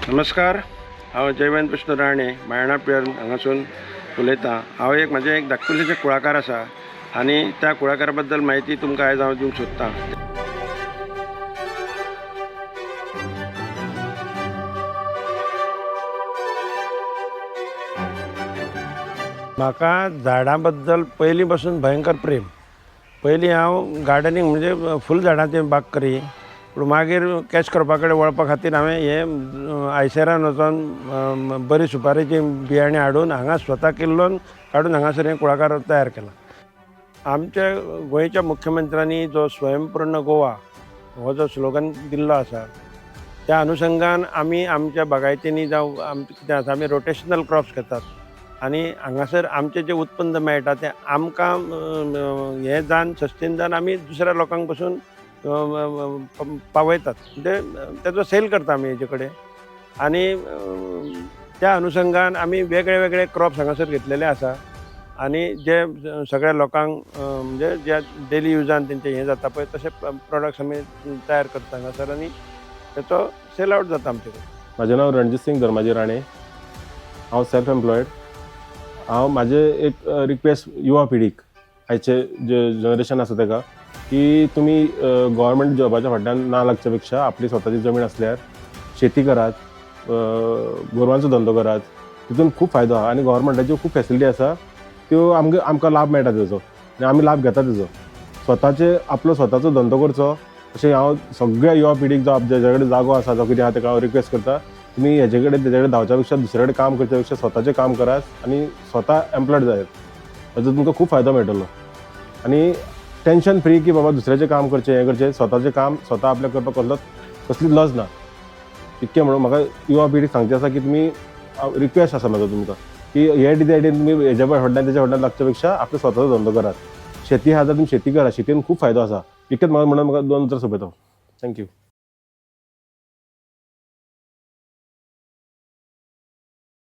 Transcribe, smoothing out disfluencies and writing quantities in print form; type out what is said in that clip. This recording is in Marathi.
नमस्कार, हांव जयवंत विष्णू राणे मायणा पियर हांगासून उलयतां। हांव म्हजे एक धाकटुलेशें कुळागर आसा आनी त्या कुळागरा बद्दल म्हायती तुमकां आयज हांव दिवंक सोदतां। म्हाका झाडां बद्दल पयलीं पासून भयंकर प्रेम। पयलीं हांव गार्डनिंग म्हणजे फूल झाडांची बाग करी, पूण मागीर कॅच करपा कडेन वळपा खातीर हांवें हे आयसेरान वचोन बरी सुपारेची बियाणे हाडून हांगा स्वता किल्लोन काडून हांगासर हें कुळागर तयार केलां। आमच्या गोंयच्या मुख्यमंत्र्यांनी जो स्वयंपूर्ण गोवा हो जो स्लोगन दिल्लो आसा, त्या अनुशंगान आमी आमच्या बागायतींनी जावं आमचें कितें आसा आमी रोटेशनल क्रॉप्स घेतात आनी हांगासर आमचें जें उत्पन्न मेळटा तें आमकां हें जावन सस्टेन जावन आमी दुसऱ्या लोकांक पसून पावयतात, म्हणजे तेजो सेल करता आमी हेजे कडेन। आनी त्या अनुशंगान आमी वेगळे वेगळे क्रॉप्स हांगासर घेतलेले आसा आनी जे सगळ्या लोकांक म्हणजे जे डेली युजान तेंचें हें जाता पळय तशे प्रॉडक्ट्स आमी तयार करता हांगासर आनी तेचो सेल आवट जाता आमचे कडेन। म्हजें नांव रणजीत सिंग धर्माजी राणे, हांव सेल्फ एम्प्लॉयड। हांव म्हाजे एक रिक्वेस्ट युवा पिढीक, आयचे जे जनरेशन आसा ताका, की तुमी गव्हर्मेंट जॉबाच्या फाटल्यान ना लागच्या पेक्षा आपली स्वताची जमीन आसल्यार शेती करात, गोरवांचो धंदो करात, तितून खूब फायदो आसा आनी गव्हर्मेंटाच्यो खूब फॅसिलिटी आसा त्यो आमकां लाभ मेळटा तेजो आनी आमी लाभ घेता तेजो। स्वताचे आपलो स्वताचो धंदो करचो अशें हांव सगळ्या युवा पिढीक जेजे कडेन जागो आसा जो कितें आसा ताका हांव रिक्वेस्ट करता, तुमी हेजे कडेन धांवच्या पेक्षा दुसरे कडेन काम करच्या पेक्षा स्वताचें काम करात आनी स्वता एम्प्लॉयड जायात, हाजो तुमकां खूब फायदो मेळटलो। आनी टेन्शन फ्री की बाबा दुसऱ्याचें काम करचें हें करचें, स्वताचें काम स्वता आपल्याक करपाक कसली लज ना। इतकें म्हणून म्हाका युवा पिढीक सांगचें आसा की तुमी, रिक्वेस्ट आसा म्हाजो तुमकां, की हे डिसायडीन तुमी हेज्या फाटल्यान तेज्या फाटल्यान लागच्या पेक्षा आपलो स्वताचो धंदो करात। शेती आहा जाल्यार तुमी शेती करा, शेतीन खूब फायदो आसा। इतकेंच म्हणून म्हाका 2 उतर सोंपयता। थँक्यू।